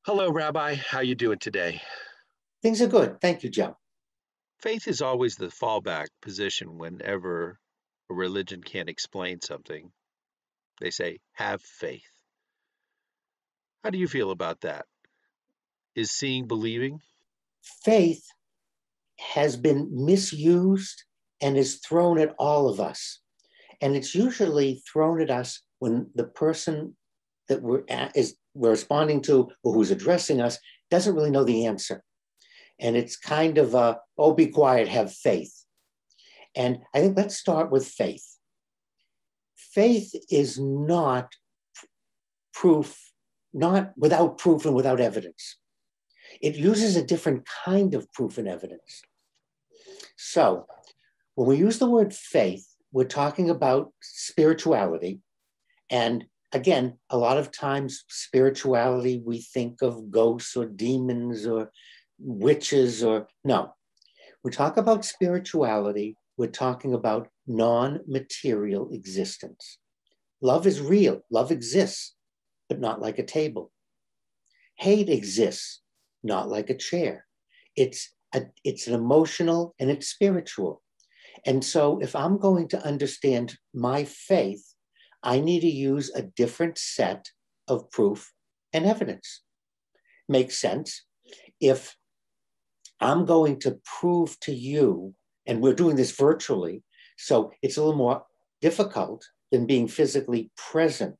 Hello, Rabbi. How you doing today? Things are good. Thank you, Joe. Faith is always the fallback position whenever a religion can't explain something. They say, have faith. How do you feel about that? Is seeing believing? Faith has been misused and is thrown at all of us. And it's usually thrown at us when the person that we're responding to or who's addressing us doesn't really know the answer. And it's kind of oh, be quiet, have faith. And I think let's start with faith. Faith is not proof, not without proof and without evidence. It uses a different kind of proof and evidence. So when we use the word faith, we're talking about spirituality. And again, a lot of times spirituality, we think of ghosts or demons or witches or no. We talk about spirituality, we're talking about non-material existence. Love is real, love exists, but not like a table. Hate exists, not like a chair. It's an emotional and it's spiritual. And so if I'm going to understand my faith, I need to use a different set of proof and evidence. Makes sense? If I'm going to prove to you, and we're doing this virtually, so it's a little more difficult than being physically present.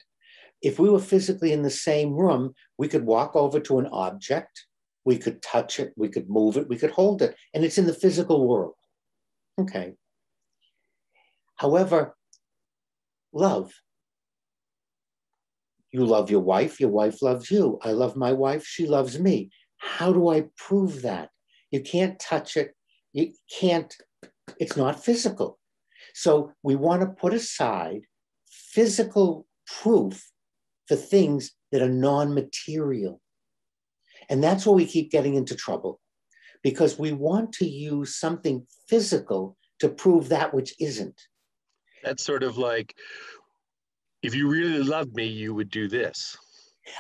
If we were physically in the same room, we could walk over to an object, we could touch it, we could move it, we could hold it, and it's in the physical world. Okay. However, love. You love your wife loves you. I love my wife, she loves me. How do I prove that? You can't touch it. You can't, it's not physical. So we want to put aside physical proof for things that are non-material. And that's where we keep getting into trouble, because we want to use something physical to prove that which isn't. That's sort of like, if you really loved me, you would do this.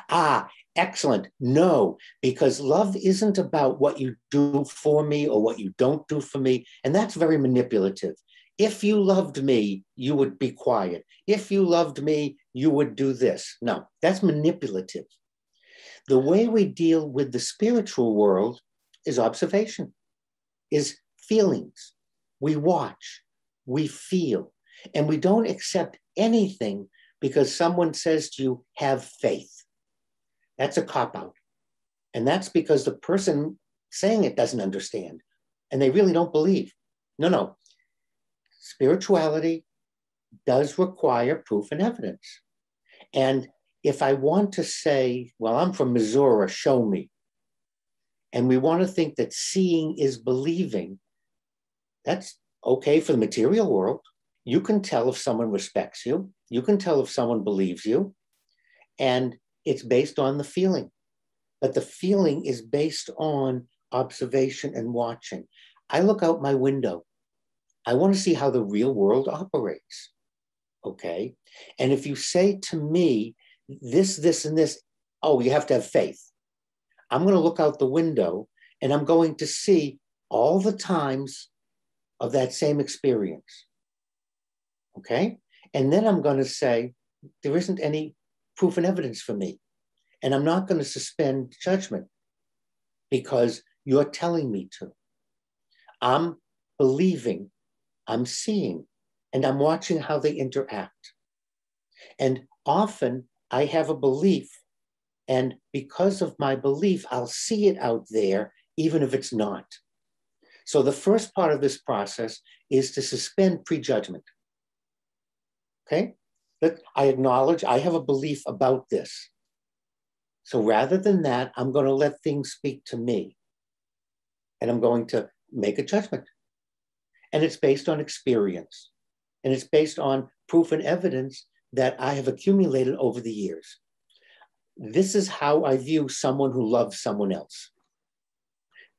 Ah, excellent. No, because love isn't about what you do for me or what you don't do for me. And that's very manipulative. If you loved me, you would be quiet. If you loved me, you would do this. No, that's manipulative. The way we deal with the spiritual world is observation, is feelings. We watch, we feel, and we don't accept anything because someone says to you, have faith. That's a cop-out. And that's because the person saying it doesn't understand and they really don't believe. No. Spirituality does require proof and evidence. And if I want to say, well, I'm from Missouri, show me, and we want to think that seeing is believing, that's okay for the material world. You can tell if someone respects you. You can tell if someone believes you. And it's based on the feeling. But the feeling is based on observation and watching. I look out my window. I want to see how the real world operates. Okay? And if you say to me, this, and this, oh, you have to have faith. I'm going to look out the window and I'm going to see all the times of that same experience. Okay? And then I'm going to say, there isn't any proof and evidence for me. And I'm not going to suspend judgment because you're telling me to. I'm believing, I'm seeing, and I'm watching how they interact. And often I have a belief, and because of my belief, I'll see it out there, even if it's not. So the first part of this process is to suspend prejudgment. Okay? That I acknowledge I have a belief about this. So rather than that, I'm going to let things speak to me. And I'm going to make a judgment. And it's based on experience. And it's based on proof and evidence that I have accumulated over the years. This is how I view someone who loves someone else.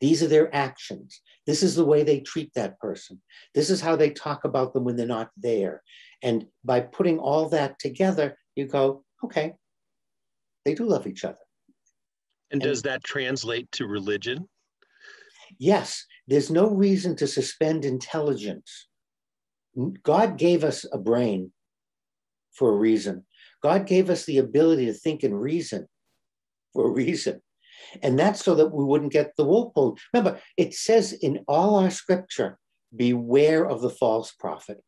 These are their actions. This is the way they treat that person. This is how they talk about them when they're not there. And by putting all that together, you go, okay, they do love each other. And does And that translate to religion? yes, there's no reason to suspend intelligence. God gave us a brain for a reason. God gave us the ability to think and reason for a reason. And that's so that we wouldn't get the wool pulled. Remember, it says in all our scripture, beware of the false prophet.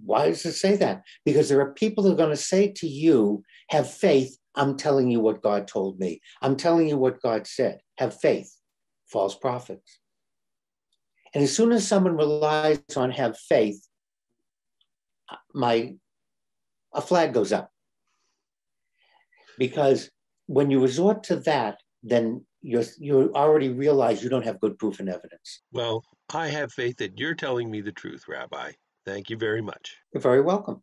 Why does it say that? Because there are people that are going to say to you, have faith. I'm telling you what God told me. I'm telling you what God said. Have faith. False prophets. And as soon as someone relies on have faith, a flag goes up. Because when you resort to that, then you already realize you don't have good proof and evidence. Well, I have faith that you're telling me the truth, Rabbi. Thank you very much. You're very welcome.